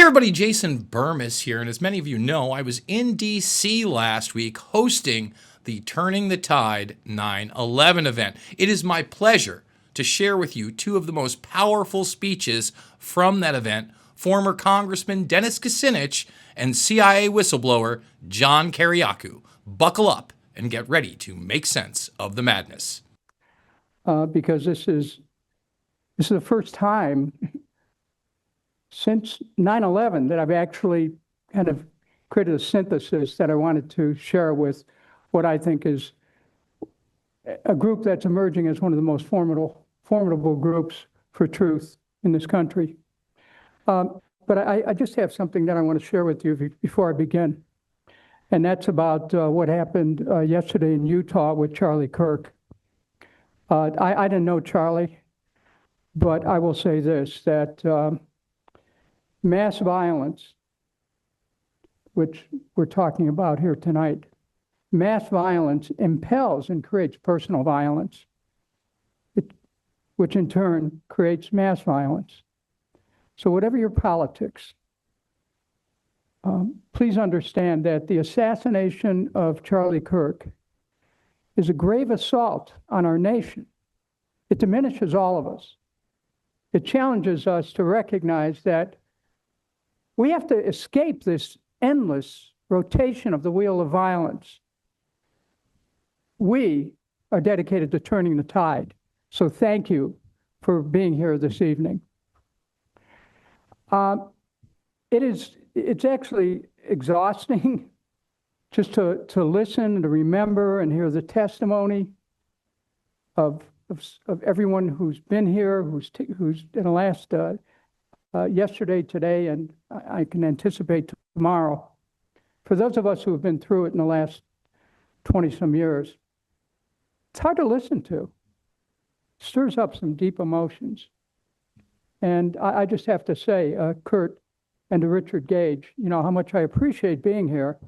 Hey everybody, Jason Bermas here, and as many of you know, I was in DC last week hosting the Turning the Tide 9/11 event. It is my pleasure to share with you two of the most powerful speeches from that event, former Congressman Dennis Kucinich and CIA whistleblower John Kiriakou. Buckle up and get ready to make sense of the madness. Because this is the first time since 9/11 that I've actually kind of created a synthesis that I wanted to share with what I think is a group that's emerging as one of the most formidable groups for truth in this country. But I just have something that I want to share with you before I begin. And that's about what happened yesterday in Utah with Charlie Kirk. I didn't know Charlie, but I will say this, that mass violence, which we're talking about here tonight, mass violence impels and creates personal violence, which in turn creates mass violence. So whatever your politics, please understand that the assassination of Charlie Kirk is a grave assault on our nation. It diminishes all of us. It challenges us to recognize that we have to escape this endless rotation of the wheel of violence. We are dedicated to turning the tide. So thank you for being here this evening. It's actually exhausting just to listen and to remember and hear the testimony of everyone who's been here, who's in the last yesterday, today, and I can anticipate tomorrow. For those of us who have been through it in the last 20-some years, it's hard to listen to. It stirs up some deep emotions. And I just have to say, Kurt and to Richard Gage, you know how much I appreciate being here.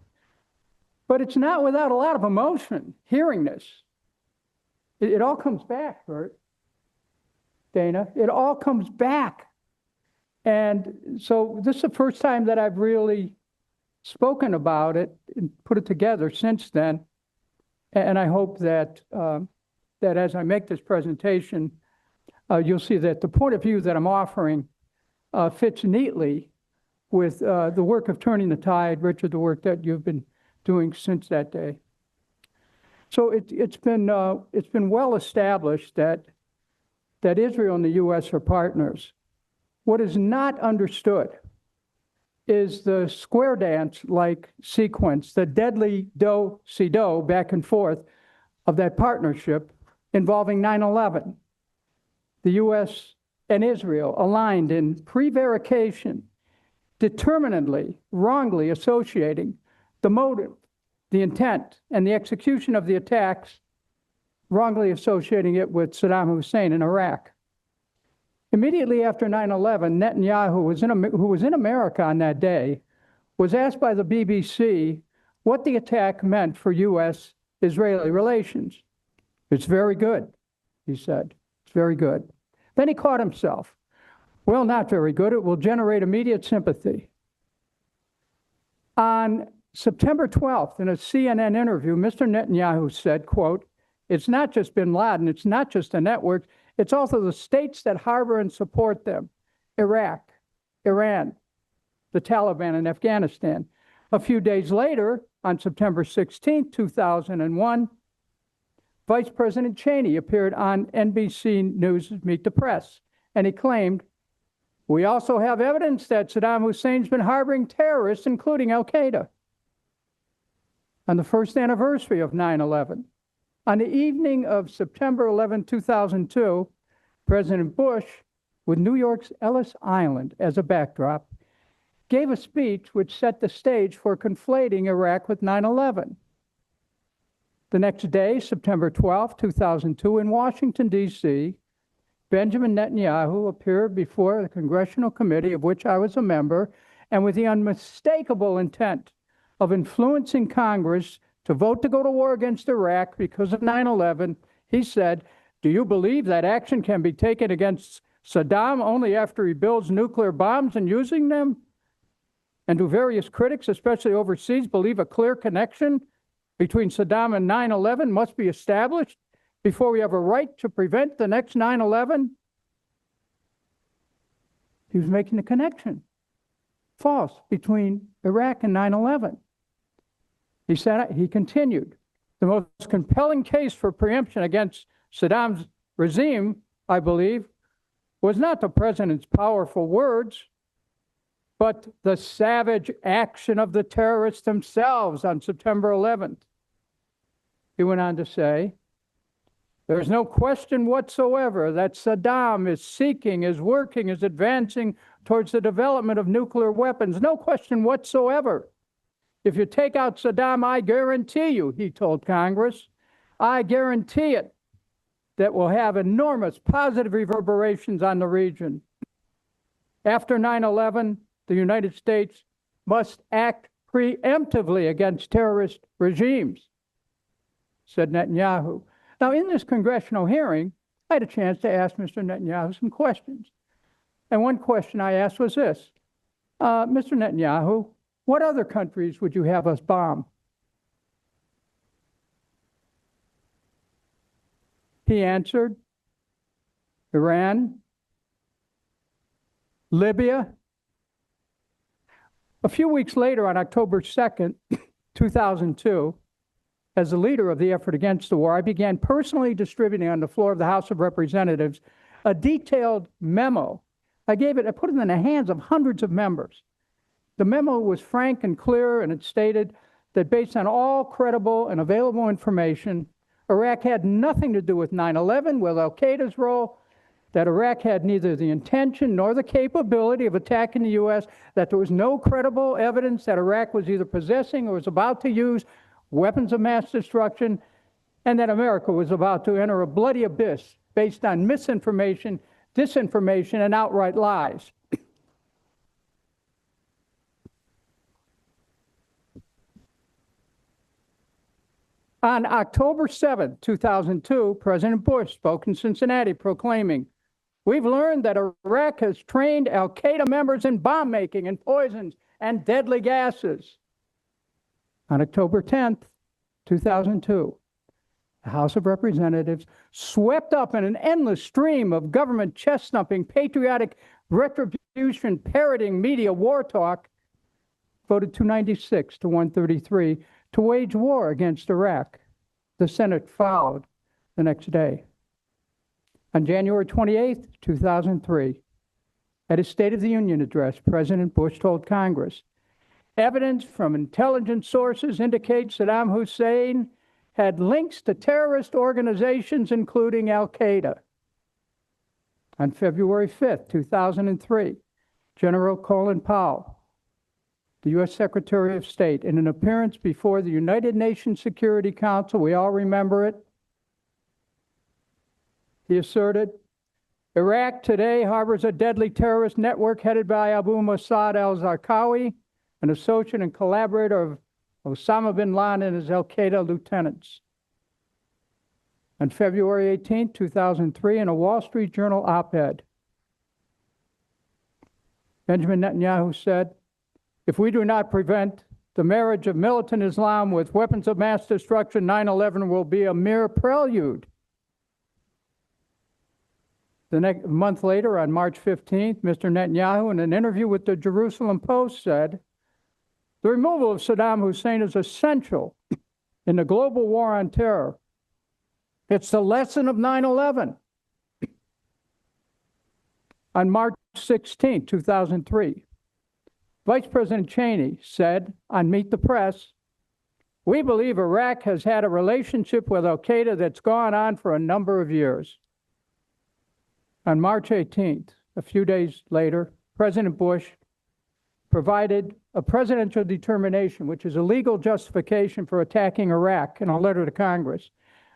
But it's not without a lot of emotion hearing this. It all comes back, Kurt, Dana. It all comes back. And so this is the first time that I've really spoken about it and put it together since then. And I hope that that as I make this presentation, you'll see that the point of view that I'm offering fits neatly with the work of Turning the Tide, Richard, the work that you've been doing since that day. So it's been well established that Israel and the U.S. are partners. What is not understood is the square dance-like sequence, the deadly do-si-do back and forth of that partnership involving 9/11. The U.S. and Israel aligned in prevarication, determinedly, wrongly associating the motive, the intent, and the execution of the attacks, wrongly associating it with Saddam Hussein in Iraq. Immediately after 9/11, Netanyahu, who was in America on that day, was asked by the BBC what the attack meant for U.S.-Israeli relations. It's very good, he said. It's very good. Then he caught himself. Well, not very good. It will generate immediate sympathy. On September 12th, in a CNN interview, Mr. Netanyahu said, quote, "It's not just bin Laden, it's not just a network, it's also the states that harbor and support them, Iraq, Iran, the Taliban, and Afghanistan." A few days later, on September 16, 2001, Vice President Cheney appeared on NBC News' Meet the Press, and he claimed, "We also have evidence that Saddam Hussein's been harboring terrorists, including Al-Qaeda." On the first anniversary of 9/11, on the evening of September 11, 2002, President Bush, with New York's Ellis Island as a backdrop, gave a speech which set the stage for conflating Iraq with 9/11. The next day, September 12, 2002, in Washington, D.C., Benjamin Netanyahu appeared before the Congressional Committee, of which I was a member, and with the unmistakable intent of influencing Congress to vote to go to war against Iraq because of 9/11, he said, "Do you believe that action can be taken against Saddam only after he builds nuclear bombs and using them? And do various critics, especially overseas, believe a clear connection between Saddam and 9/11 must be established before we have a right to prevent the next 9/11? He was making the connection. False between Iraq and 9/11. He said, he continued, the most compelling case for preemption against Saddam's regime, I believe, was not the president's powerful words, but the savage action of the terrorists themselves on September 11th. He went on to say, there's no question whatsoever that Saddam is seeking, is working, is advancing towards the development of nuclear weapons. No question whatsoever. If you take out Saddam, I guarantee you, he told Congress, I guarantee it, that will have enormous positive reverberations on the region. After 9/11, the United States must act preemptively against terrorist regimes, said Netanyahu. Now, in this congressional hearing, I had a chance to ask Mr. Netanyahu some questions. And one question I asked was this, Mr. Netanyahu, what other countries would you have us bomb? He answered, Iran, Libya. A few weeks later, on October 2nd, 2002, as the leader of the effort against the war, I began personally distributing on the floor of the House of Representatives a detailed memo. I put it in the hands of hundreds of members. The memo was frank and clear, and it stated that based on all credible and available information, Iraq had nothing to do with 9/11, with al-Qaeda's role, that Iraq had neither the intention nor the capability of attacking the U.S., that there was no credible evidence that Iraq was either possessing or was about to use weapons of mass destruction, and that America was about to enter a bloody abyss based on misinformation, disinformation, and outright lies. On October 7, 2002, President Bush spoke in Cincinnati proclaiming, we've learned that Iraq has trained al-Qaeda members in bomb making and poisons and deadly gases. On October 10, 2002, the House of Representatives, swept up in an endless stream of government chest-thumping, patriotic retribution, parroting media war talk, voted 296 to 133 to wage war against Iraq. The Senate followed the next day. On January 28, 2003, at his State of the Union address, President Bush told Congress, evidence from intelligence sources indicates Saddam Hussein had links to terrorist organizations, including al-Qaeda. On February 5, 2003, General Colin Powell, the U.S. Secretary of State, in an appearance before the United Nations Security Council, we all remember it, he asserted, Iraq today harbors a deadly terrorist network headed by Abu Mossad al-Zarqawi, an associate and collaborator of Osama bin Laden and his al-Qaeda lieutenants. On February 18, 2003, in a Wall Street Journal op-ed, Benjamin Netanyahu said, if we do not prevent the marriage of militant Islam with weapons of mass destruction, 9/11 will be a mere prelude. The next month later, on March 15th, Mr. Netanyahu, in an interview with the Jerusalem Post, said, the removal of Saddam Hussein is essential in the global war on terror. It's the lesson of 9/11. On March 16, 2003, Vice President Cheney said on Meet the Press, we believe Iraq has had a relationship with al-Qaeda that's gone on for a number of years. On March 18th, a few days later, President Bush provided a presidential determination, which is a legal justification for attacking Iraq, in a letter to Congress.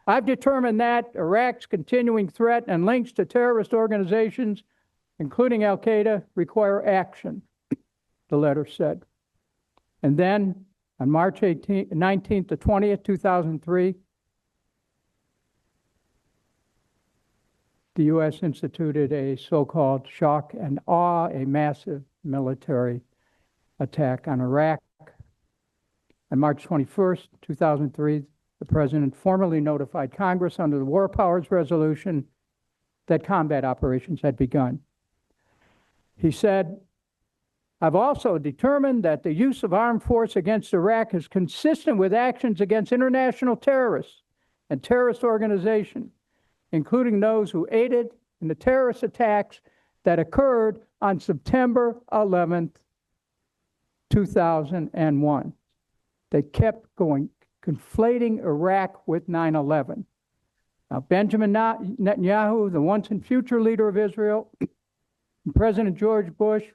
I've determined that Iraq's continuing threat and links to terrorist organizations, including al-Qaeda, require action, the letter said. And then on March 19th to 20th, 2003, the U.S. instituted a so-called shock and awe, a massive military attack on Iraq. On March 21st, 2003, the President formally notified Congress under the War Powers Resolution that combat operations had begun. He said, "I've also determined that the use of armed force against Iraq is consistent with actions against international terrorists and terrorist organizations, including those who aided in the terrorist attacks that occurred on September 11th, 2001. They kept going, conflating Iraq with 9/11. Now, Benjamin Netanyahu, the once and future leader of Israel, and President George Bush,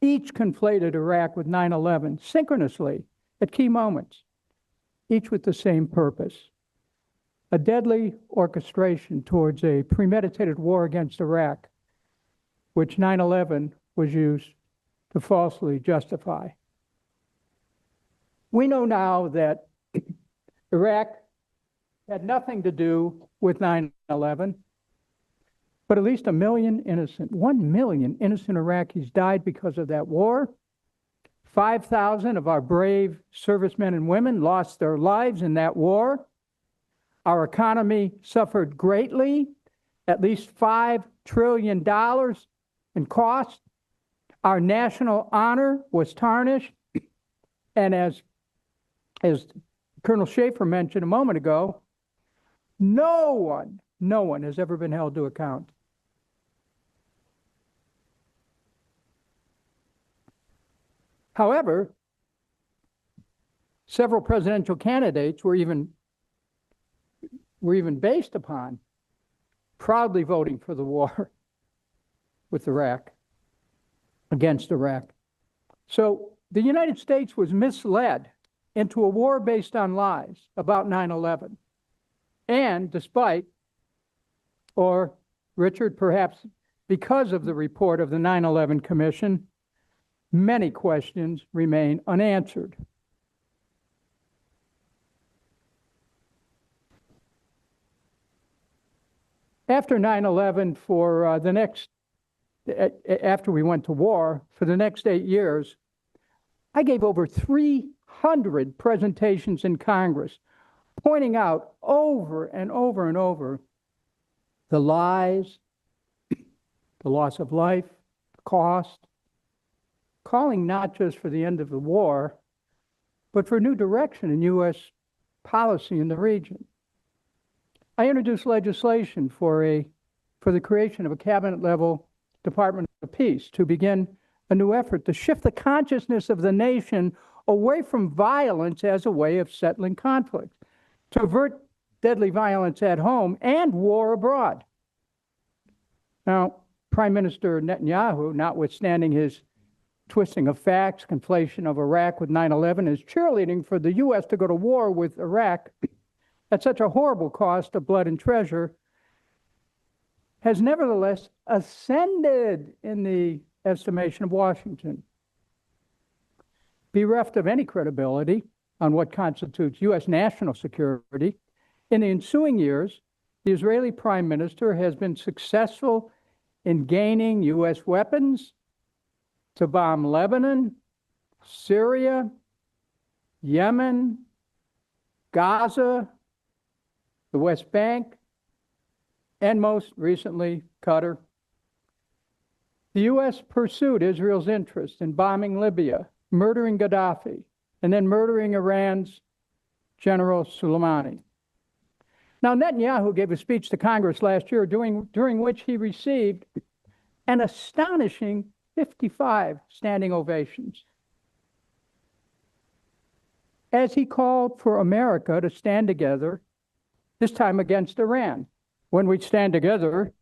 each conflated Iraq with 9/11 synchronously at key moments, each with the same purpose: a deadly orchestration towards a premeditated war against Iraq, which 9/11 was used to falsely justify. We know now that Iraq had nothing to do with 9/11, but at least 1 million innocent Iraqis died because of that war. 5,000 of our brave servicemen and women lost their lives in that war. Our economy suffered greatly, at least $5 trillion in cost. Our national honor was tarnished. And as Colonel Schaefer mentioned a moment ago, no one has ever been held to account. However, several presidential candidates were even based upon proudly voting for the war with Iraq, against Iraq. So the United States was misled into a war based on lies about 9/11. And despite, or Richard, perhaps because of the report of the 9/11 Commission, many questions remain unanswered. After 9/11, after we went to war, for the next 8 years, I gave over 300 presentations in Congress, pointing out over and over and over the lies, the loss of life, the cost, calling not just for the end of the war, but for new direction in U.S. policy in the region. I introduced legislation for the creation of a cabinet-level Department of Peace to begin a new effort to shift the consciousness of the nation away from violence as a way of settling conflict, to avert deadly violence at home and war abroad. Now, Prime Minister Netanyahu, notwithstanding his twisting of facts, conflation of Iraq with 9/11, is cheerleading for the U.S. to go to war with Iraq at such a horrible cost of blood and treasure, has nevertheless ascended in the estimation of Washington. Bereft of any credibility on what constitutes U.S. national security, in the ensuing years, the Israeli Prime Minister has been successful in gaining U.S. weapons to bomb Lebanon, Syria, Yemen, Gaza, the West Bank, and most recently, Qatar. The U.S. pursued Israel's interest in bombing Libya, murdering Gaddafi, and then murdering Iran's General Soleimani. Now, Netanyahu gave a speech to Congress last year during which he received an astonishing 55 standing ovations, as he called for America to stand together, this time against Iran. When we stand together,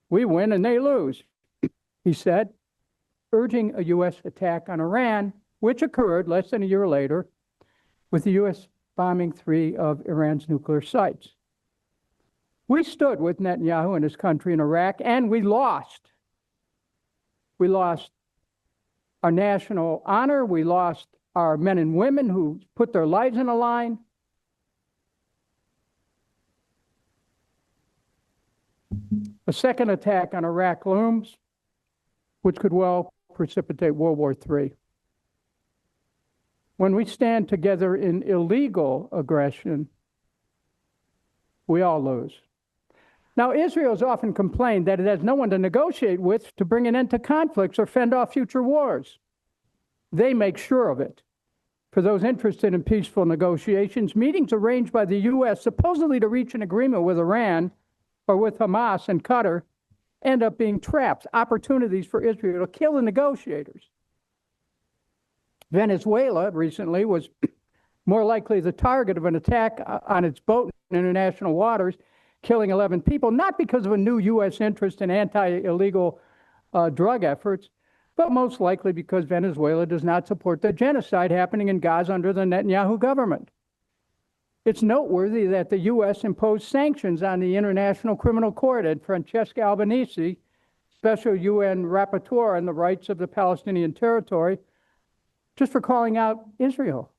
we win and they lose, he said, urging a U.S. attack on Iran, which occurred less than a year later, with the U.S. bombing 3 of Iran's nuclear sites. We stood with Netanyahu and his country in Iraq, and we lost. We lost our national honor. We lost our men and women who put their lives on the line. A second attack on Iraq looms, which could well precipitate World War III. When we stand together in illegal aggression, we all lose. Now, Israel has often complained that it has no one to negotiate with to bring an end to conflicts or fend off future wars. They make sure of it. For those interested in peaceful negotiations, meetings arranged by the U.S. supposedly to reach an agreement with Iran or with Hamas and Qatar end up being traps, opportunities for Israel to kill the negotiators. Venezuela recently was more likely the target of an attack on its boat in international waters, killing 11 people, not because of a new U.S. interest in anti-illegal drug efforts, but most likely because Venezuela does not support the genocide happening in Gaza under the Netanyahu government. It's noteworthy that the U.S. imposed sanctions on the International Criminal Court and Francesca Albanese, Special UN Rapporteur on the rights of the Palestinian territory, just for calling out Israel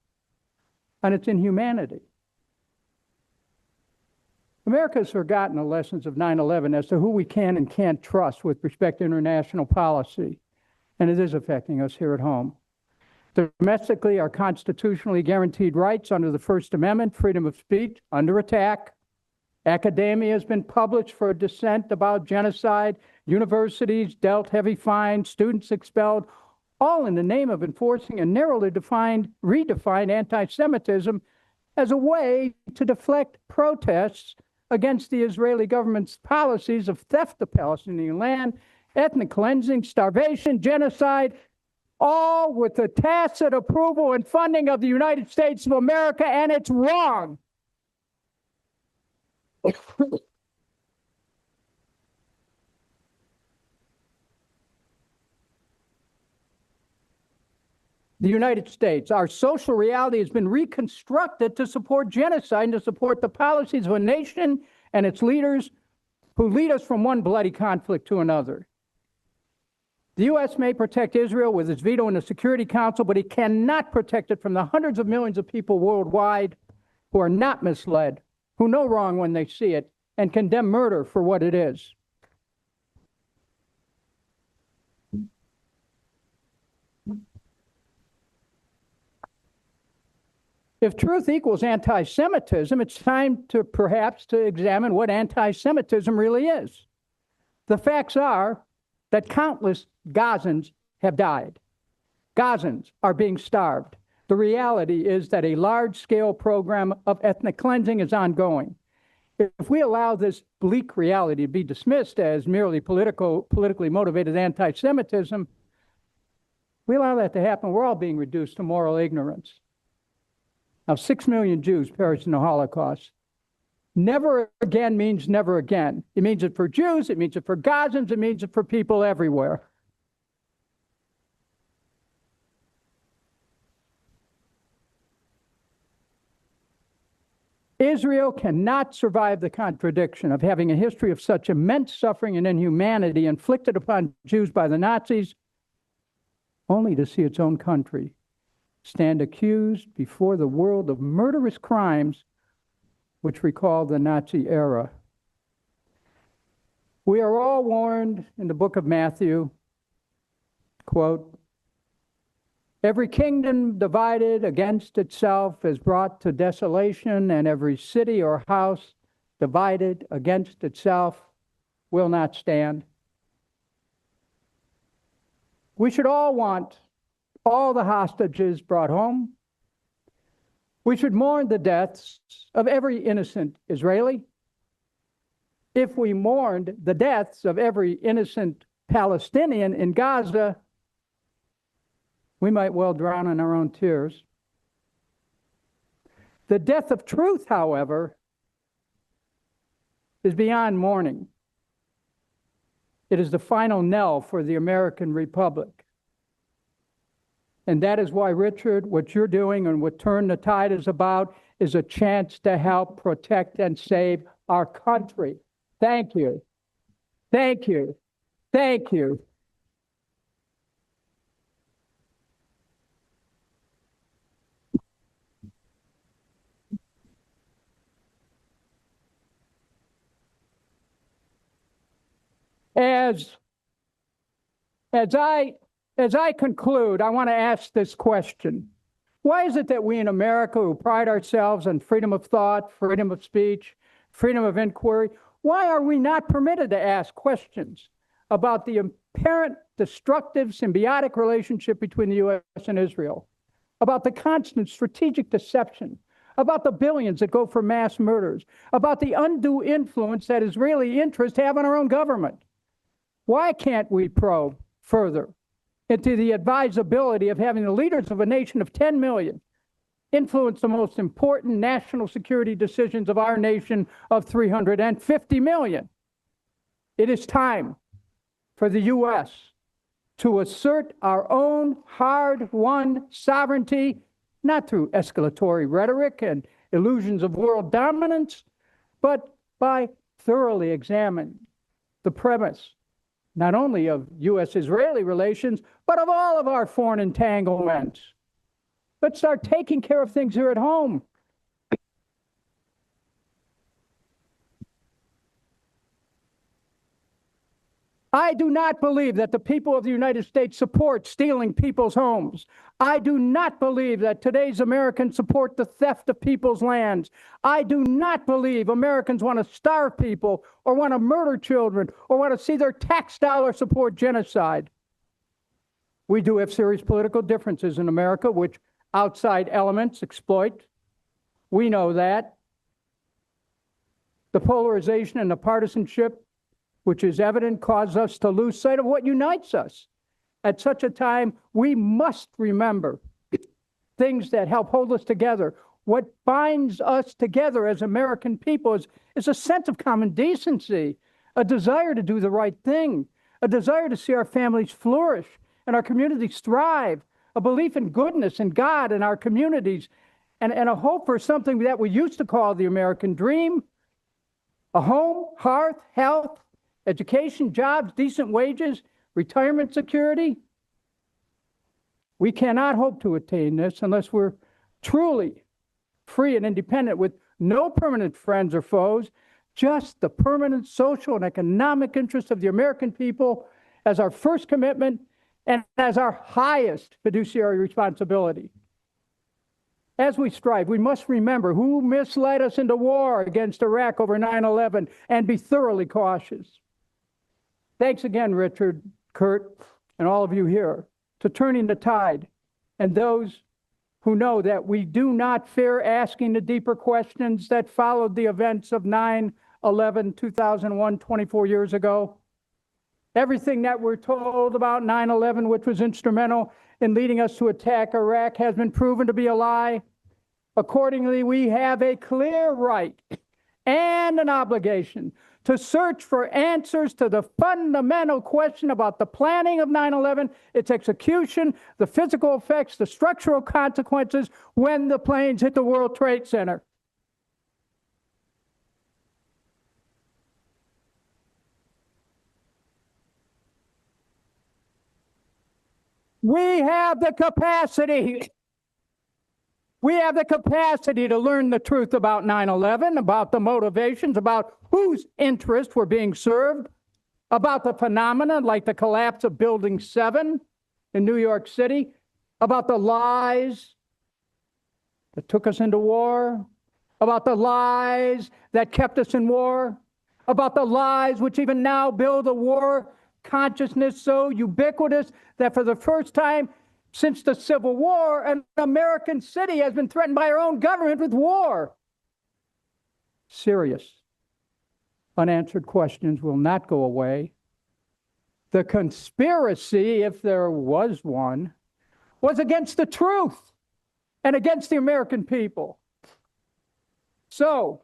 on its inhumanity. America has forgotten the lessons of 9/11 as to who we can and can't trust with respect to international policy, and it is affecting us here at home. Domestically, our constitutionally guaranteed rights under the First Amendment, freedom of speech, under attack. Academia has been published for dissent about genocide, universities dealt heavy fines, students expelled, all in the name of enforcing a narrowly redefined anti-Semitism as a way to deflect protests against the Israeli government's policies of theft of Palestinian land, ethnic cleansing, starvation, genocide, all with the tacit approval and funding of the United States of America, and it's wrong. The United States, our social reality has been reconstructed to support genocide and to support the policies of a nation and its leaders who lead us from one bloody conflict to another. The U.S. may protect Israel with its veto in the Security Council, but it cannot protect it from the hundreds of millions of people worldwide who are not misled, who know wrong when they see it, and condemn murder for what it is. If truth equals anti-Semitism, it's time to perhaps to examine what anti-Semitism really is. The facts are that countless Gazans have died. Gazans are being starved. The reality is that a large-scale program of ethnic cleansing is ongoing. If we allow this bleak reality to be dismissed as merely politically motivated anti-Semitism, we allow that to happen, we're all being reduced to moral ignorance. Now, 6 million Jews perished in the Holocaust. Never again means never again. It means it for Jews, it means it for Gazans, it means it for people everywhere. Israel cannot survive the contradiction of having a history of such immense suffering and inhumanity inflicted upon Jews by the Nazis, only to see its own country stand accused before the world of murderous crimes which recall the Nazi era. We are all warned in the book of Matthew, quote, "Every kingdom divided against itself is brought to desolation, and every city or house divided against itself will not stand." We should all want all the hostages brought home. We should mourn the deaths of every innocent Israeli. If we mourned the deaths of every innocent Palestinian in Gaza, we might well drown in our own tears. The death of truth, however, is beyond mourning. It is the final knell for the American Republic. And that is why, Richard, what you're doing and what Turn the Tide is about is a chance to help protect and save our country. Thank you. Thank you. Thank you. As I as I conclude, I want to ask this question. Why is it that we in America, who pride ourselves on freedom of thought, freedom of speech, freedom of inquiry, why are we not permitted to ask questions about the apparent destructive symbiotic relationship between the U.S. and Israel, about the constant strategic deception, about the billions that go for mass murders, about the undue influence that Israeli interests have on our own government? Why can't we probe further into the advisability of having the leaders of a nation of 10 million influence the most important national security decisions of our nation of 350 million? It is time for the U.S. to assert our own hard-won sovereignty, not through escalatory rhetoric and illusions of world dominance, but by thoroughly examining the premise not only of U.S.-Israeli relations, but of all of our foreign entanglements. Let's start taking care of things here at home. I do not believe that the people of the United States support stealing people's homes. I do not believe that today's Americans support the theft of people's lands. I do not believe Americans want to starve people or want to murder children or want to see their tax dollars support genocide. We do have serious political differences in America, which outside elements exploit. We know that. The polarization and the partisanship which is evident, cause us to lose sight of what unites us. At such a time, we must remember things that help hold us together. What binds us together as American people is a sense of common decency, a desire to do the right thing, a desire to see our families flourish and our communities thrive, a belief in goodness and God in our communities, and a hope for something that we used to call the American dream: a home, hearth, health, education, jobs, decent wages, retirement security. We cannot hope to attain this unless we're truly free and independent with no permanent friends or foes, just the permanent social and economic interests of the American people as our first commitment and as our highest fiduciary responsibility. As we strive, we must remember who misled us into war against Iraq over 9/11 and be thoroughly cautious. Thanks again, Richard, Kurt, and all of you here, to Turning the Tide, and those who know that we do not fear asking the deeper questions that followed the events of 9/11/2001, 24 years ago. Everything that we're told about 9/11, which was instrumental in leading us to attack Iraq, has been proven to be a lie. Accordingly, we have a clear right and an obligation to search for answers to the fundamental question about the planning of 9/11, its execution, the physical effects, the structural consequences when the planes hit the World Trade Center. We have the capacity. We have the capacity to learn the truth about 9/11, about the motivations, about whose interests were being served, about the phenomena like the collapse of Building 7 in New York City, about the lies that took us into war, about the lies that kept us in war, about the lies which even now build a war consciousness so ubiquitous that for the first time since the Civil War, an American city has been threatened by our own government with war. Serious, unanswered questions will not go away. The conspiracy, if there was one, was against the truth and against the American people. So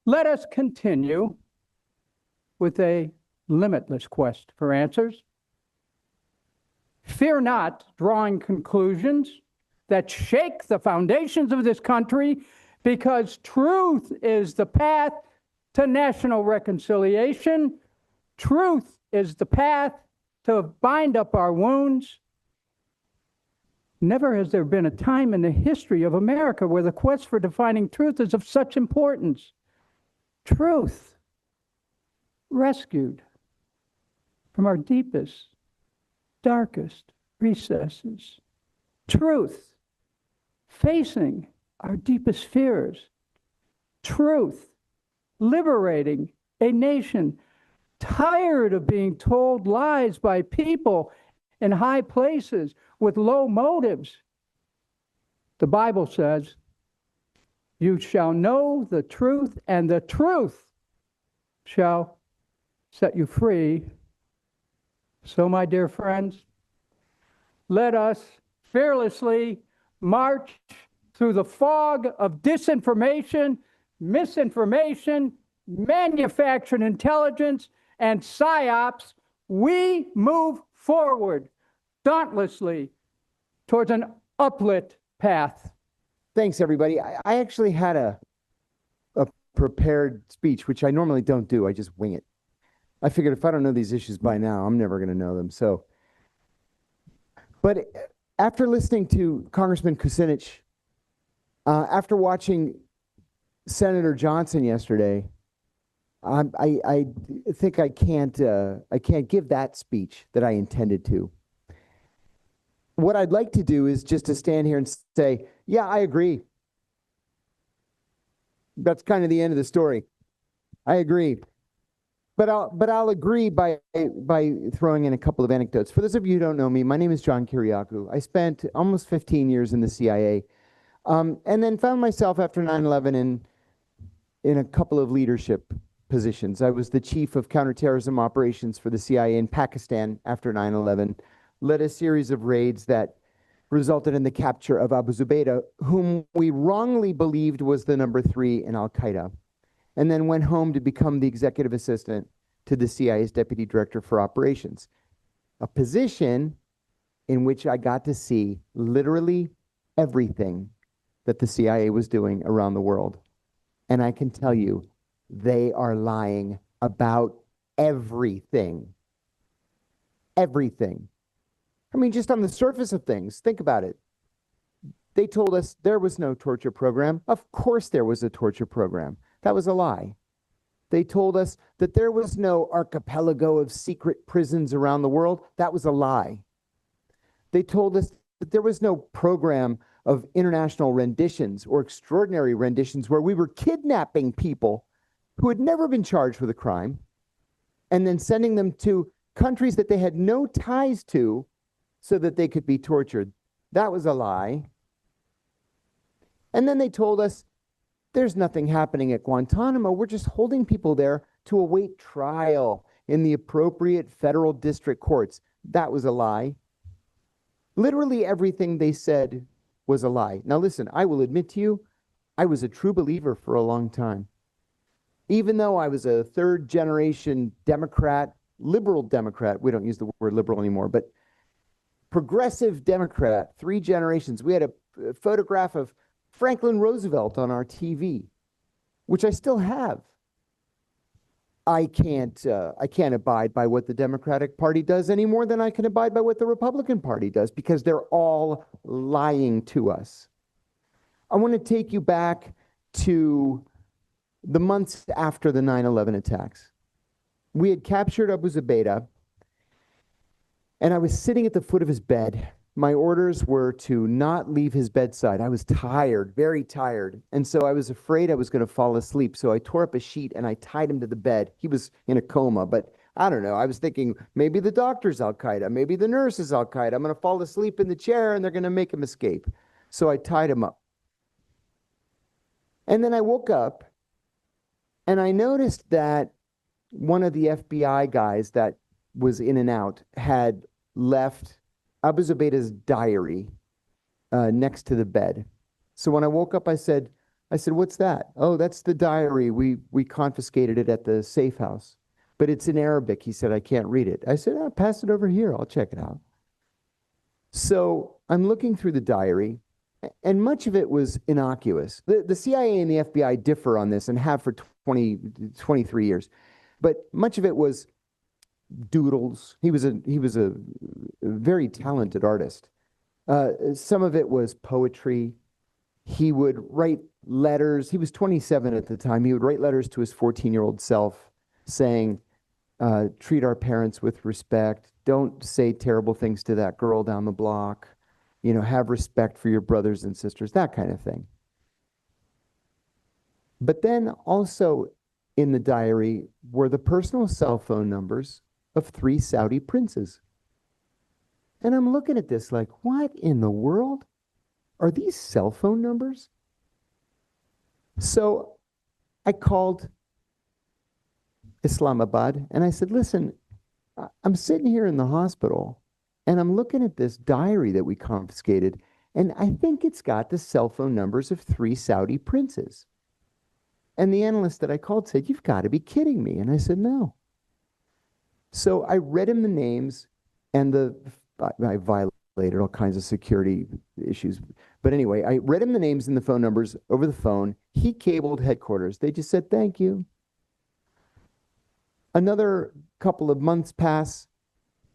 let us continue with a limitless quest for answers. Fear not drawing conclusions that shake the foundations of this country, because truth is the path to national reconciliation. Truth is the path to bind up our wounds. Never has there been a time in the history of America where the quest for defining truth is of such importance. Truth rescued from our deepest, darkest recesses. Truth, facing our deepest fears. Truth, liberating a nation tired of being told lies by people in high places with low motives. The Bible says, you shall know the truth, and the truth shall set you free. So, my dear friends, let us fearlessly march through the fog of disinformation, misinformation, manufactured intelligence, and psyops. We move forward dauntlessly towards an uplit path. Thanks, everybody. I actually had a prepared speech, which I normally don't do. I just wing it. I figured if I don't know these issues by now, I'm never going to know them. So, but after listening to Congressman Kucinich, after watching Senator Johnson yesterday, I think I can't give that speech that I intended to. What I'd like to do is just to stand here and say, yeah, I agree. That's kind of the end of the story. I agree. But I'll agree by throwing in a couple of anecdotes. For those of you who don't know me, my name is John Kiriakou. I spent almost 15 years in the CIA, and then found myself after 9/11 in a couple of leadership positions. I was the chief of counterterrorism operations for the CIA in Pakistan after 9/11, led a series of raids that resulted in the capture of Abu Zubaydah, whom we wrongly believed was the number 3 in Al-Qaeda, and then went home to become the executive assistant to the CIA's deputy director for operations, a position in which I got to see literally everything that the CIA was doing around the world. And I can tell you, they are lying about everything. Everything. I mean, just on the surface of things, think about it. They told us there was no torture program. Of course there was a torture program. That was a lie. They told us that there was no archipelago of secret prisons around the world. That was a lie. They told us that there was no program of international renditions or extraordinary renditions where we were kidnapping people who had never been charged with a crime and then sending them to countries that they had no ties to so that they could be tortured. That was a lie. And then they told us there's nothing happening at Guantanamo. We're just holding people there to await trial in the appropriate federal district courts. That was a lie. Literally everything they said was a lie. Now listen, I will admit to you, I was a true believer for a long time. Even though I was a third generation Democrat, liberal Democrat, we don't use the word liberal anymore, but progressive Democrat, 3 generations. We had a photograph of Franklin Roosevelt on our TV, which I still have. I can't abide by what the Democratic Party does any more than I can abide by what the Republican Party does, because they're all lying to us. I want to take you back to the months after the 9/11 attacks. We had captured Abu Zubaydah, and I was sitting at the foot of his bed. My orders were to not leave his bedside. I was tired, very tired. And so I was afraid I was going to fall asleep. So I tore up a sheet and I tied him to the bed. He was in a coma, but I don't know. I was thinking maybe the doctor's Al-Qaeda, maybe the nurse is Al-Qaeda. I'm going to fall asleep in the chair and they're going to make him escape. So I tied him up. And then I woke up and I noticed that one of the FBI guys that was in and out had left Abu Zubaydah's diary next to the bed. So when I woke up, I said, what's that? Oh, that's the diary. We confiscated it at the safe house, but it's in Arabic. He said, I can't read it. I said, pass it over here. I'll check it out. So I'm looking through the diary, and much of it was innocuous. The CIA and the FBI differ on this and have for 23 years, but much of it was doodles. He was a very talented artist. Some of it was poetry. He would write letters. He was 27 at the time. He would write letters to his 14-year-old self saying, treat our parents with respect. Don't say terrible things to that girl down the block. You know, have respect for your brothers and sisters, that kind of thing. But then also in the diary were the personal cell phone numbers of 3 Saudi princes. And I'm looking at this like, what in the world? Are these cell phone numbers? So I called Islamabad and I said, listen, I'm sitting here in the hospital and I'm looking at this diary that we confiscated, and I think it's got the cell phone numbers of 3 Saudi princes. And the analyst that I called said, you've got to be kidding me. And I said, no. So I read him the names, and I violated all kinds of security issues. But anyway, I read him the names and the phone numbers over the phone. He cabled headquarters. They just said, thank you. Another couple of months pass.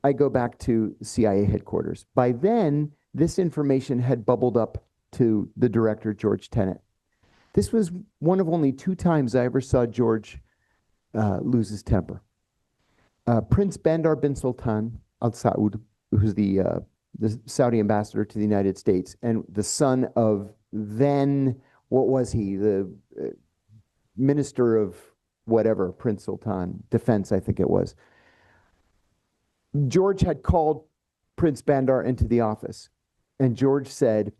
I go back to CIA headquarters. By then, this information had bubbled up to the director, George Tenet. This was one of only 2 times I ever saw George lose his temper. Prince Bandar bin Sultan Al Saud, who's the Saudi ambassador to the United States, and the son of then, what was he, the minister of whatever, Prince Sultan, defense, I think it was. George had called Prince Bandar into the office, and George said,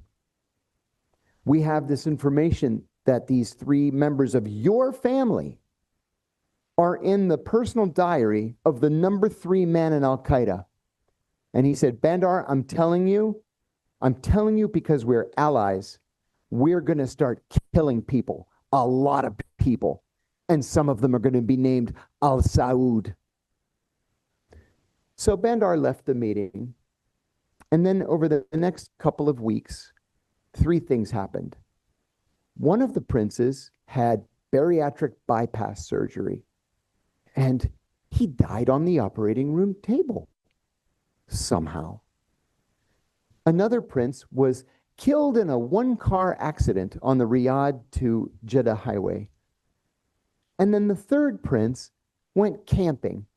we have this information that these 3 members of your family are in the personal diary of the number 3 man in Al-Qaeda. And he said, Bandar, I'm telling you because we're allies, we're going to start killing people, a lot of people. And some of them are going to be named Al-Saud. So Bandar left the meeting. And then over the next couple of weeks, 3 things happened. One of the princes had bariatric bypass surgery, and he died on the operating room table somehow. Another prince was killed in a 1-car accident on the Riyadh to Jeddah highway. And then the 3rd prince went camping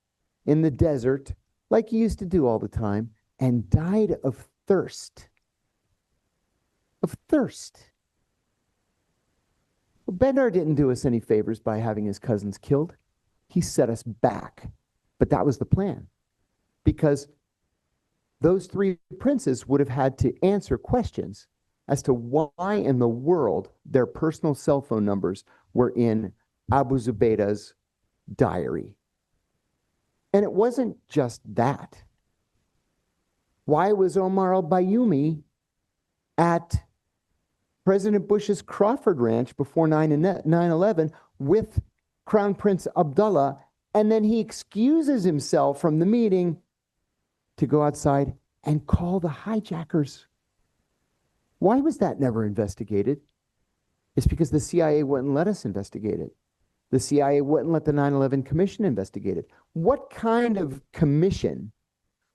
in the desert like he used to do all the time and died of thirst. Of thirst. Well, Bandar didn't do us any favors by having his cousins killed. He set us back. But that was the plan. Because those 3 princes would have had to answer questions as to why in the world their personal cell phone numbers were in Abu Zubaydah's diary. And it wasn't just that. Why was Omar al-Bayoumi at President Bush's Crawford Ranch before 9/11 with Crown Prince Abdullah, and then he excuses himself from the meeting to go outside and call the hijackers? Why was that never investigated? It's because the CIA wouldn't let us investigate it. The CIA wouldn't let the 9/11 Commission investigate it. What kind of commission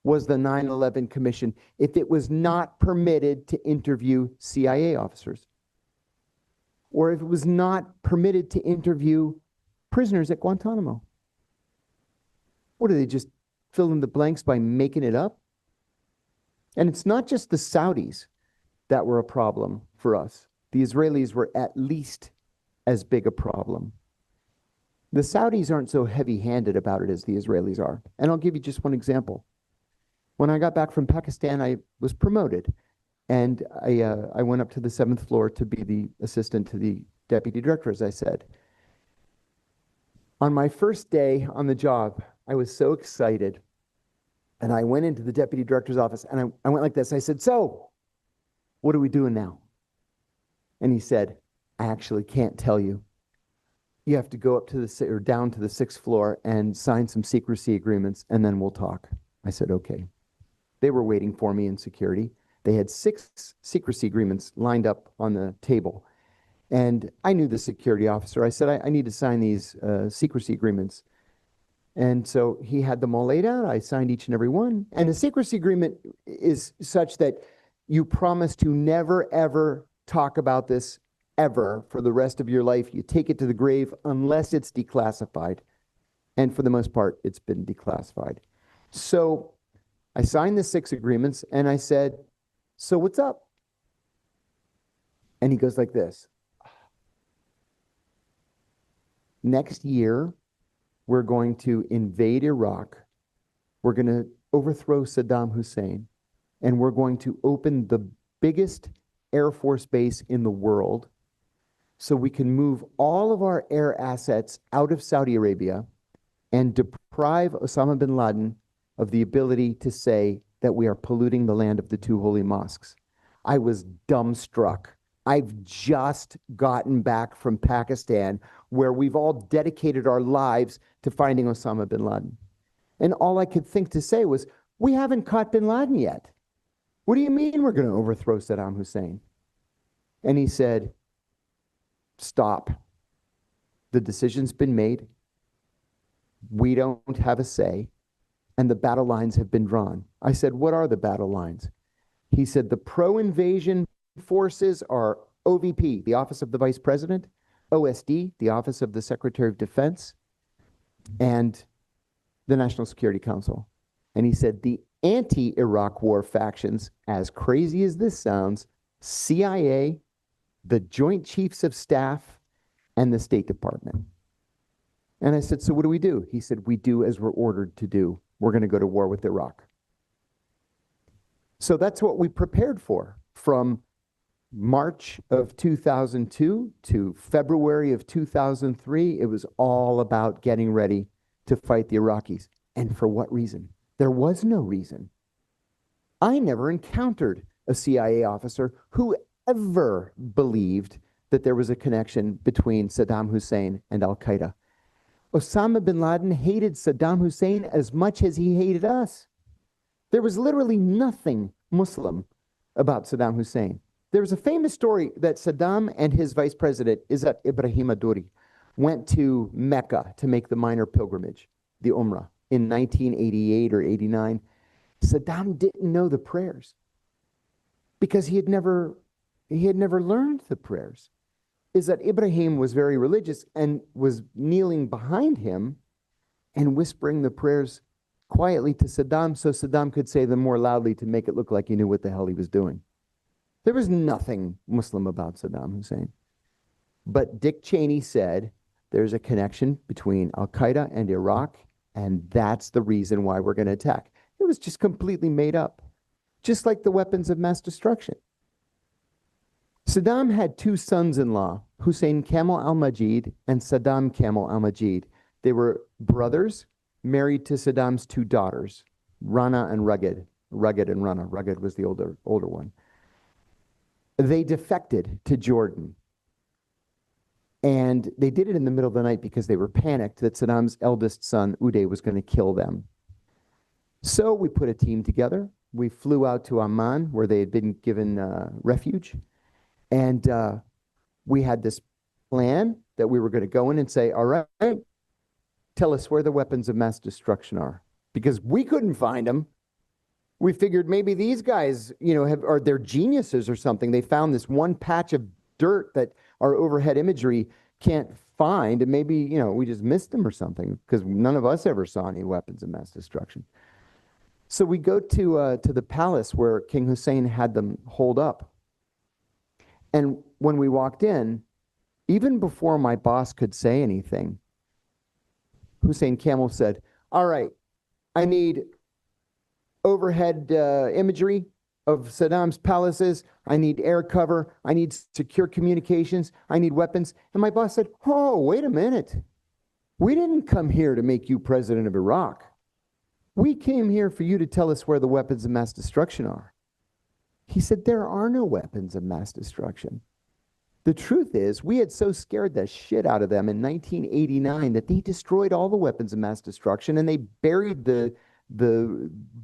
was the 9/11 Commission if it was not permitted to interview CIA officers? Or if it was not permitted to interview prisoners at Guantanamo? What, do they just fill in the blanks by making it up? And it's not just the Saudis that were a problem for us. The Israelis were at least as big a problem. The Saudis aren't so heavy-handed about it as the Israelis are. And I'll give you just one example. When I got back from Pakistan, I was promoted. And I went up to the 7th floor to be the assistant to the deputy director, as I said. On my first day on the job, I was so excited. And I went into the deputy director's office, and I went like this. I said, so, what are we doing now? And he said, I actually can't tell you. You have to go up to or down to the 6th floor and sign some secrecy agreements, and then we'll talk. I said, okay. They were waiting for me in security. They had 6 secrecy agreements lined up on the table. And I knew the security officer. I said, I need to sign these secrecy agreements. And so he had them all laid out. I signed each and every one. And the secrecy agreement is such that you promise to never, ever talk about this ever for the rest of your life. You take it to the grave unless it's declassified. And for the most part, it's been declassified. So I signed the 6 agreements and I said, so what's up? And he goes like this. Next year, we're going to invade Iraq. We're going to overthrow Saddam Hussein. And we're going to open the biggest Air Force base in the world so we can move all of our air assets out of Saudi Arabia and deprive Osama bin Laden of the ability to say that we are polluting the land of the 2 holy mosques. I was dumbstruck. I've just gotten back from Pakistan, where we've all dedicated our lives to finding Osama bin Laden. And all I could think to say was, we haven't caught bin Laden yet. What do you mean we're going to overthrow Saddam Hussein? And he said, stop. The decision's been made. We don't have a say. And the battle lines have been drawn. I said, what are the battle lines? He said, the pro-invasion forces are OVP, the Office of the Vice President, OSD, the Office of the Secretary of Defense, and the National Security Council. And he said, the anti-Iraq war factions, as crazy as this sounds, CIA, the Joint Chiefs of Staff, and the State Department. And I said, so what do we do? He said, we do as we're ordered to do. We're going to go to war with Iraq. So that's what we prepared for. From March of 2002 to February of 2003, it was all about getting ready to fight the Iraqis. And for what reason? There was no reason. I never encountered a CIA officer who ever believed that there was a connection between Saddam Hussein and Al-Qaeda. Osama bin Laden hated Saddam Hussein as much as he hated us. There was literally nothing Muslim about Saddam Hussein. There was a famous story that Saddam and his vice president, Izzat Ibrahim Aduri, went to Mecca to make the minor pilgrimage, the Umrah, in 1988 or 89. Saddam didn't know the prayers because he had never learned the prayers. Izzat Ibrahim was very religious and was kneeling behind him and whispering the prayers quietly to Saddam so Saddam could say them more loudly to make it look like he knew what the hell he was doing. There was nothing Muslim about Saddam Hussein. But Dick Cheney said there's a connection between Al-Qaeda and Iraq, and that's the reason why we're going to attack. It was just completely made up, just like the weapons of mass destruction. Saddam had 2 sons-in-law, Hussein Kamal al-Majid and Saddam Kamal al-Majid. They were brothers married to Saddam's 2 daughters, Rana and Rugged. Rugged and Rana. Rugged was the older one. They defected to Jordan. And they did it in the middle of the night because they were panicked that Saddam's eldest son, Uday, was going to kill them. So we put a team together. We flew out to Amman, where they had been given refuge. And we had this plan that we were going to go in and say, all right, tell us where the weapons of mass destruction are. Because we couldn't find them. We figured maybe these guys, are they're geniuses or something. They found this one patch of dirt that our overhead imagery can't find. And maybe, we just missed them or something, because none of us ever saw any weapons of mass destruction. So we go to the palace where King Hussein had them holed up. And when we walked in, even before my boss could say anything, Hussein Kamal said, all right, I need overhead imagery of Saddam's palaces. I need air cover. I need secure communications. I need weapons. And my boss said, oh, wait a minute. We didn't come here to make you president of Iraq. We came here for you to tell us where the weapons of mass destruction are. He said, there are no weapons of mass destruction. The truth is, we had so scared the shit out of them in 1989 that they destroyed all the weapons of mass destruction, and they buried the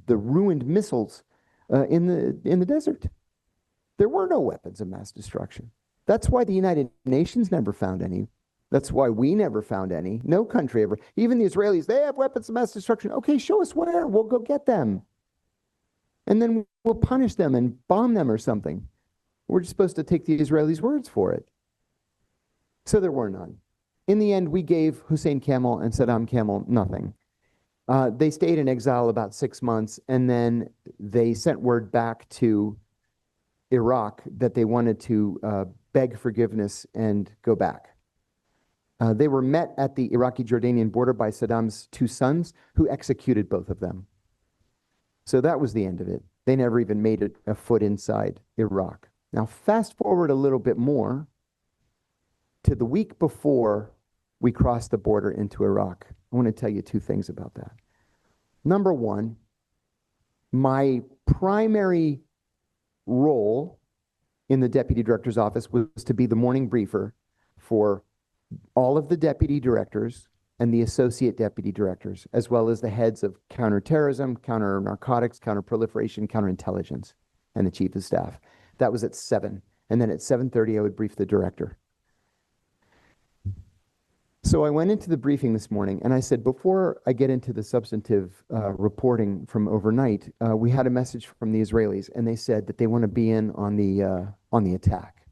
ruined missiles in the desert. There were no weapons of mass destruction. That's why the United Nations never found any. That's why we never found any. No country ever. Even the Israelis, they have weapons of mass destruction. Okay, show us where. We'll go get them. And then we'll punish them and bomb them or something. We're just supposed to take the Israelis' words for it. So there were none. in the end, we gave Hussein Kamel and Saddam Kamel nothing. They stayed in exile about 6 months, and then they sent word back to Iraq that they wanted to beg forgiveness and go back. They were met at the Iraqi-Jordanian border by Saddam's 2 sons, who executed both of them. So that was the end of it. They never even made a foot inside Iraq. Now, fast forward a little bit more to the week before we crossed the border into Iraq. I want to tell you 2 things about that. Number one, my primary role in the deputy director's office was to be the morning briefer for all of the deputy directors and the associate deputy directors, as well as the heads of counterterrorism, counter-narcotics, counter-proliferation, counterintelligence, and the chief of staff. That was at 7. And then at 7:30, I would brief the director. So I went into the briefing this morning, and I said, before I get into the substantive reporting from overnight, we had a message from the Israelis, and they said that they want to be in on the attack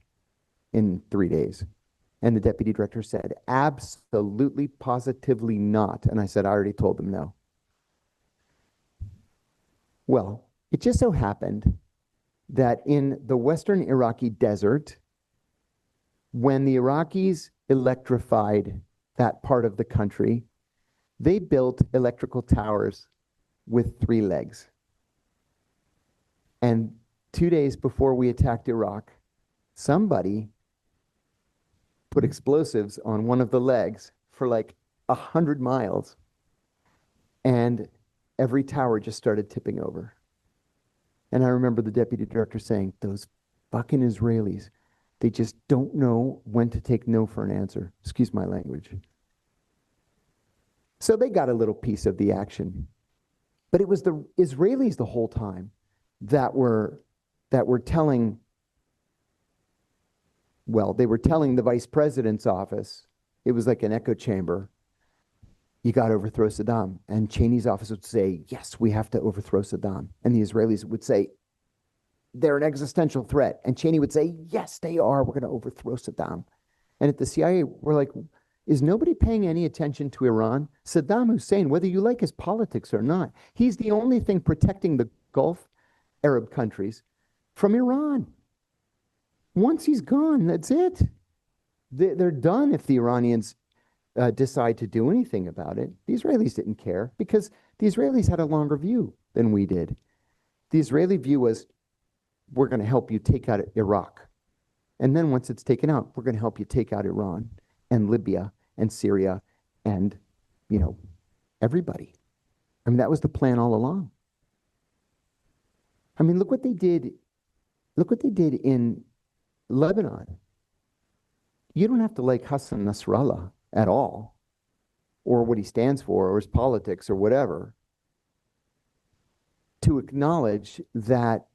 in 3 days. And the deputy director said, absolutely, positively not. And I said, I already told them no. Well, it just so happened that in the western Iraqi desert, when the Iraqis electrified that part of the country, they built electrical towers with 3 legs. And 2 days before we attacked Iraq, somebody put explosives on one of the legs for like 100 miles. And every tower just started tipping over. And I remember the deputy director saying, those fucking Israelis, they just don't know when to take no for an answer. Excuse my language. So they got a little piece of the action. But it was the Israelis the whole time that were telling, well, they were telling the vice president's office, it was like an echo chamber, you got to overthrow Saddam. And Cheney's office would say, yes, we have to overthrow Saddam. And the Israelis would say, they're an existential threat. And Cheney would say, yes, they are. We're going to overthrow Saddam. And at the CIA, we're like, is nobody paying any attention to Iran? Saddam Hussein, whether you like his politics or not, he's the only thing protecting the Gulf Arab countries from Iran. Once he's gone, that's it. They're done if the Iranians decide to do anything about it. The Israelis didn't care because the Israelis had a longer view than we did. The Israeli view was, we're going to help you take out Iraq. And then once it's taken out, we're going to help you take out Iran and Libya and Syria and, everybody. I mean, that was the plan all along. I mean, look what they did. Look what they did in Lebanon. You don't have to like Hassan Nasrallah at all, or what he stands for, or his politics, or whatever, to acknowledge that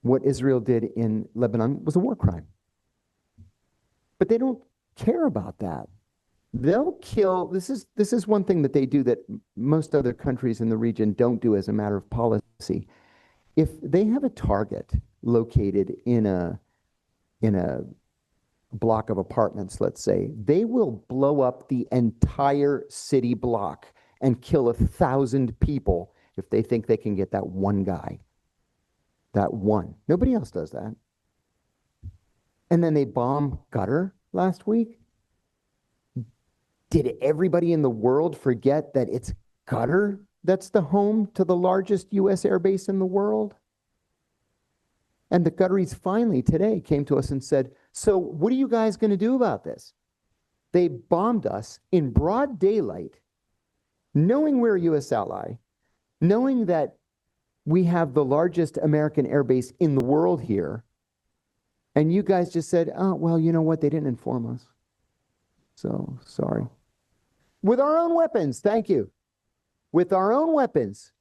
what Israel did in Lebanon was a war crime. But they don't care about that. They'll kill, this is one thing that they do that most other countries in the region don't do as a matter of policy. If they have a target located in a block of apartments, let's say, they will blow up the entire city block and kill 1,000 people if they think they can get that one guy. That one. Nobody else does that. And then they bombed Qatar last week. Did everybody in the world forget that it's Qatar that's the home to the largest U.S. airbase in the world? And the Qataris finally today came to us and said, so what are you guys going to do about this? They bombed us in broad daylight, knowing we're a U.S. ally, knowing that we have the largest American airbase in the world here, and you guys just said, oh, well, you know what? They didn't inform us. So, sorry. With our own weapons, thank you. With our own weapons.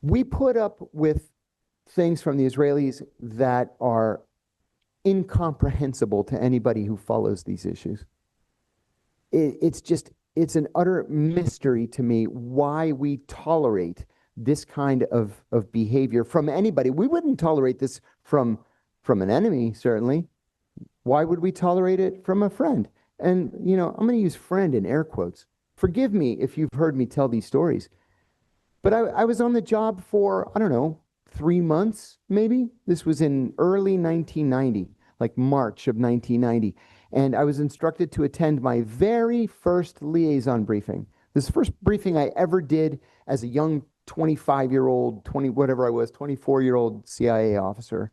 We put up with things from the Israelis that are incomprehensible to anybody who follows these issues. It's an utter mystery to me why we tolerate this kind of behavior from anybody. We wouldn't tolerate this from an enemy, certainly. Why would we tolerate it from a friend? And, I'm going to use friend in air quotes. Forgive me if you've heard me tell these stories. But I was on the job for, I don't know, 3 months, maybe. This was in early 1990, like March of 1990. And I was instructed to attend my very first liaison briefing. This is the first briefing I ever did as a young 25-year-old, 24-year-old CIA officer.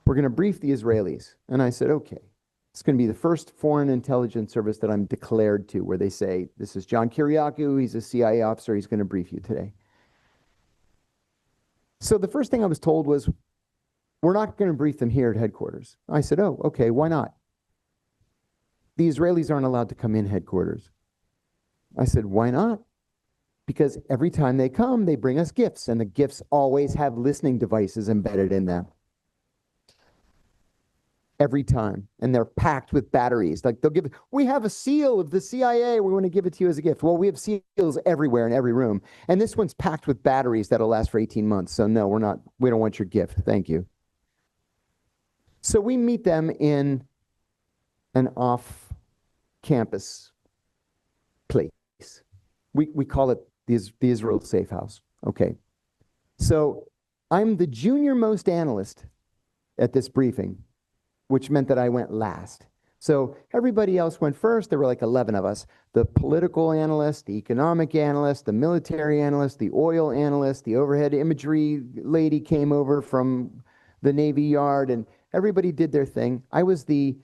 We're going to brief the Israelis. And I said, okay, it's going to be the first foreign intelligence service that I'm declared to, where they say, this is John Kiriakou, he's a CIA officer, he's going to brief you today. So the first thing I was told was, we're not going to brief them here at headquarters. I said, oh, okay, why not? The Israelis aren't allowed to come in headquarters. I said, why not? Because every time they come, they bring us gifts, and the gifts always have listening devices embedded in them. Every time. And they're packed with batteries. Like we have a seal of the CIA. We want to give it to you as a gift. Well, we have seals everywhere in every room. And this one's packed with batteries that'll last for 18 months. So no, we don't want your gift. Thank you. So we meet them in an off-campus place. We call it the Israel Safe House. Okay. So I'm the junior most analyst at this briefing, which meant that I went last. So everybody else went first. There were like 11 of us. The political analyst, the economic analyst, the military analyst, the oil analyst, the overhead imagery lady came over from the Navy Yard, and everybody did their thing. I was the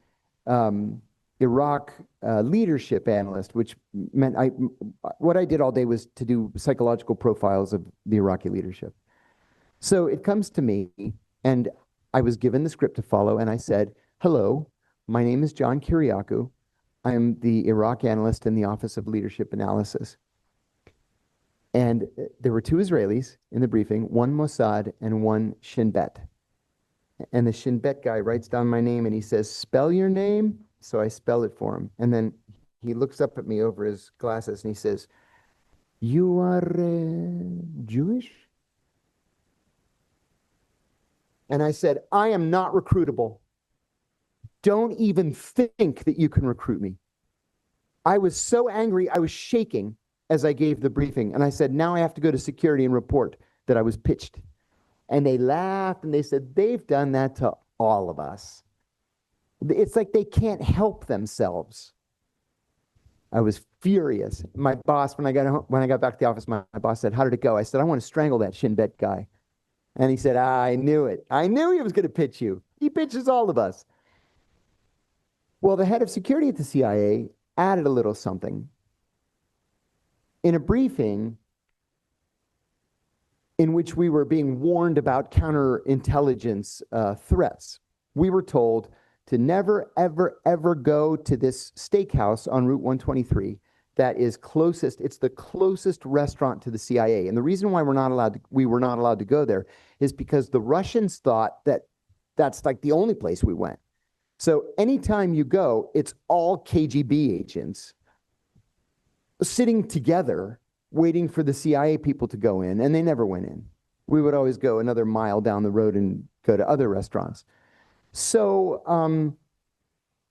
Iraq leadership analyst, which meant what I did all day was to do psychological profiles of the Iraqi leadership. So it comes to me, and I was given the script to follow, and I said, hello, my name is John Kiriakou. I'm the Iraq analyst in the Office of Leadership Analysis. And there were 2 Israelis in the briefing, one Mossad and one Shin Bet. And the Shin Bet guy writes down my name, and he says, spell your name. So I spell it for him. And then he looks up at me over his glasses, and he says, you are Jewish? And I said, I am not recruitable. Don't even think that you can recruit me. I was so angry, I was shaking as I gave the briefing. And I said, now I have to go to security and report that I was pitched. And they laughed, and they said, they've done that to all of us. It's like they can't help themselves. I was furious. My boss, when I got back to the office, my boss said, how did it go? I said, I want to strangle that Shin Bet guy. And he said, I knew it. I knew he was going to pitch you. He pitches all of us. Well, the head of security at the CIA added a little something. In a briefing in which we were being warned about counterintelligence threats, we were told to never, ever, ever go to this steakhouse on Route 123 that is closest. It's the closest restaurant to the CIA. And the reason why we were not allowed to go there is because the Russians thought that that's like the only place we went. So anytime you go, it's all KGB agents sitting together waiting for the CIA people to go in, and they never went in. We would always go another mile down the road and go to other restaurants. So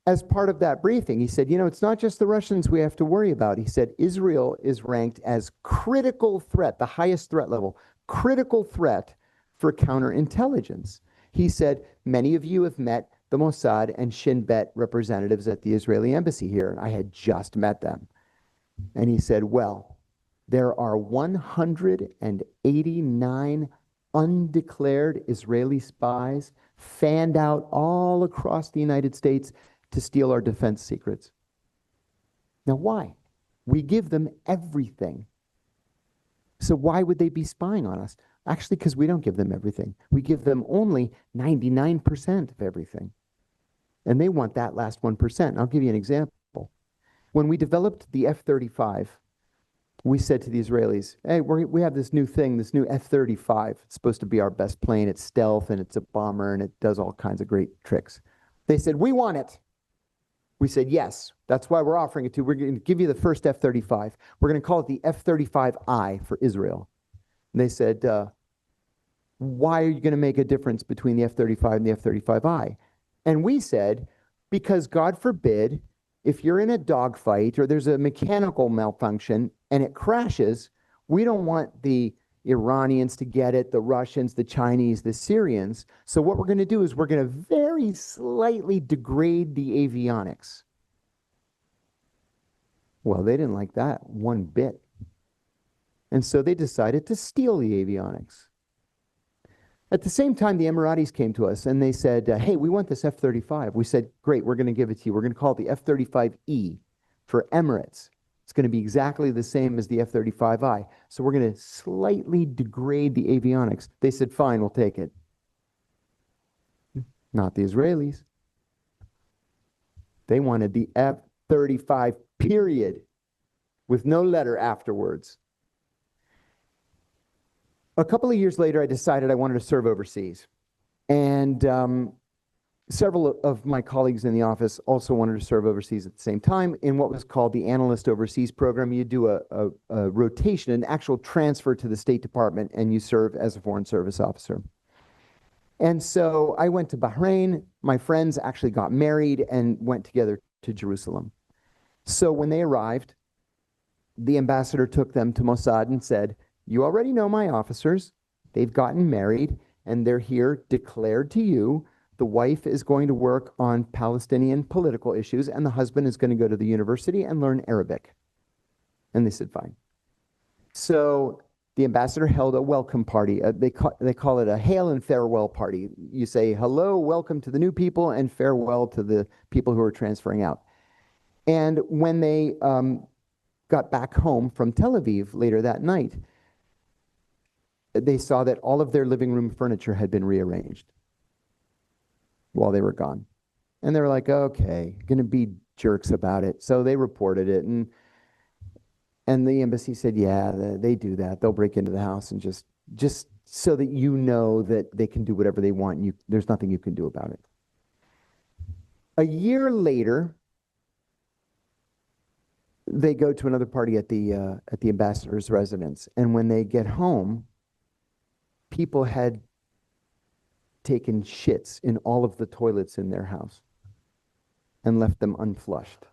as part of that briefing, he said, it's not just the Russians we have to worry about. He said, Israel is ranked as critical threat, the highest threat level, critical threat for counterintelligence. He said, many of you have met the Mossad and Shin Bet representatives at the Israeli embassy here. And I had just met them. And he said, well, there are 189 undeclared Israeli spies fanned out all across the United States to steal our defense secrets. Now, why? We give them everything. So why would they be spying on us? Actually, because we don't give them everything. We give them only 99% of everything. And they want that last 1%. I'll give you an example. When we developed the F-35, we said to the Israelis, hey, we have this new thing, this new F-35. It's supposed to be our best plane. It's stealth, and it's a bomber, and it does all kinds of great tricks. They said, we want it. We said, yes, that's why we're offering it to you. We're going to give you the first F-35. We're going to call it the F-35I for Israel. And they said, why are you going to make a difference between the F-35 and the F-35I? And we said, Because God forbid, if you're in a dogfight or there's a mechanical malfunction and it crashes, we don't want the Iranians to get it, the Russians, the Chinese, the Syrians. So what we're going to do is we're going to very slightly degrade the avionics. Well, they didn't like that one bit. And so they decided to steal the avionics. At the same time, the Emiratis came to us and they said, hey, we want this F-35. We said, great, we're going to give it to you. We're going to call it the F-35E for Emirates. It's going to be exactly the same as the F-35I. So we're going to slightly degrade the avionics. They said, fine, we'll take it. Not the Israelis. They wanted the F-35, period, with no letter afterwards. A couple of years later, I decided I wanted to serve overseas. And several of my colleagues in the office also wanted to serve overseas at the same time in what was called the Analyst Overseas Program. You do a rotation, an actual transfer to the State Department, and you serve as a Foreign Service officer. And so I went to Bahrain. My friends actually got married and went together to Jerusalem. So when they arrived, the ambassador took them to Mossad and said, you already know my officers. They've gotten married, and they're here declared to you. The wife is going to work on Palestinian political issues, and the husband is going to go to the university and learn Arabic. And they said, fine. So the ambassador held a welcome party. They call it a hail and farewell party. You say, hello, welcome to the new people, and farewell to the people who are transferring out. And when they got back home from Tel Aviv later that night, they saw that all of their living room furniture had been rearranged while they were gone. And they were like, okay, going to be jerks about it. So they reported it. And the embassy said, yeah, they do that. They'll break into the house and just so that you know that they can do whatever they want. There's nothing you can do about it. A year later, they go to another party at the ambassador's residence. And when they get home, people had taken shits in all of the toilets in their house and left them unflushed.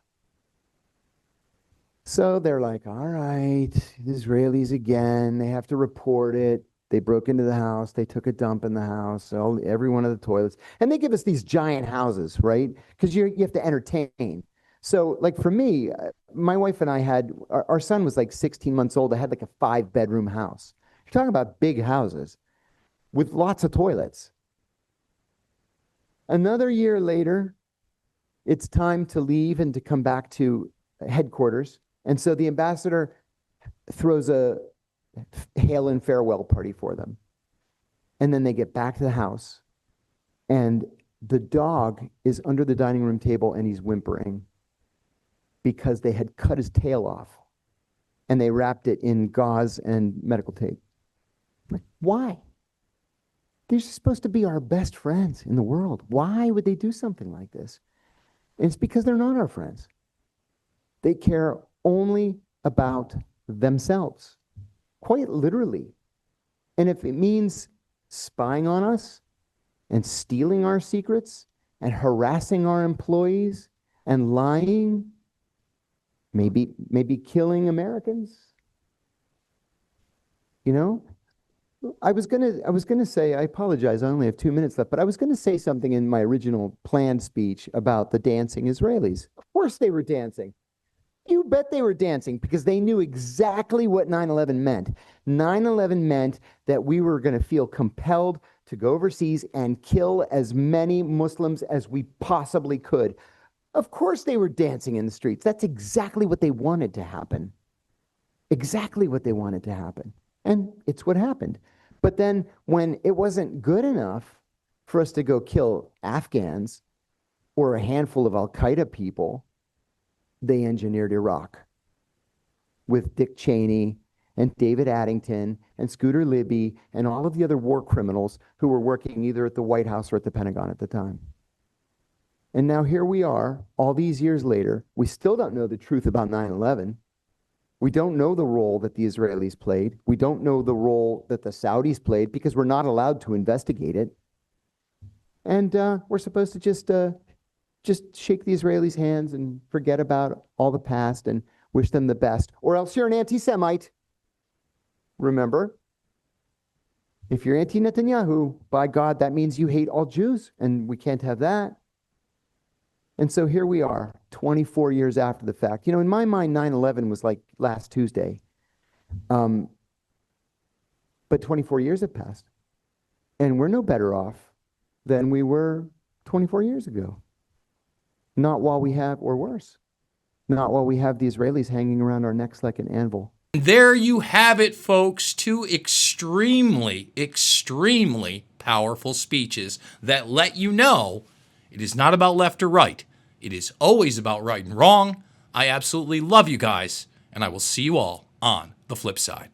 So they're like, all right, the Israelis again, they have to report it. They broke into the house. They took a dump in the house, every one of the toilets. And they give us these giant houses, right? Because you have to entertain. So like for me, my wife and I had, our son was like 16 months old. I had like a 5-bedroom house. You're talking about big houses with lots of toilets. Another year later, it's time to leave and to come back to headquarters. And so the ambassador throws a hail and farewell party for them. And then they get back to the house, and the dog is under the dining room table and he's whimpering because they had cut his tail off and they wrapped it in gauze and medical tape. Like, why? They're supposed to be our best friends in the world. Why would they do something like this? And it's because they're not our friends. They care only about themselves, quite literally. And if it means spying on us and stealing our secrets and harassing our employees and lying, maybe killing Americans, you know? I was gonna say, I apologize, I only have 2 minutes left, but I was gonna say something in my original planned speech about the dancing Israelis. Of course they were dancing. You bet they were dancing because they knew exactly what 9/11 meant. 9/11 meant that we were gonna feel compelled to go overseas and kill as many Muslims as we possibly could. Of course they were dancing in the streets. That's exactly what they wanted to happen. Exactly what they wanted to happen. And it's what happened. But then when it wasn't good enough for us to go kill Afghans or a handful of Al-Qaeda people, they engineered Iraq with Dick Cheney and David Addington and Scooter Libby and all of the other war criminals who were working either at the White House or at the Pentagon at the time. And now here we are, all these years later. We still don't know the truth about 9/11. We don't know the role that the Israelis played. We don't know the role that the Saudis played because we're not allowed to investigate it. And we're supposed to just just shake the Israelis' hands and forget about all the past and wish them the best, or else you're an anti-Semite. Remember, if you're anti-Netanyahu, by God, that means you hate all Jews, and we can't have that. And so here we are, 24 years after the fact. In my mind, 9/11 was like last Tuesday. But 24 years have passed, and we're no better off than we were 24 years ago. Not while we have, or worse, not while we have the Israelis hanging around our necks like an anvil. There you have it, folks. Two extremely, extremely powerful speeches that let you know it is not about left or right. It is always about right and wrong. I absolutely love you guys, and I will see you all on the flip side.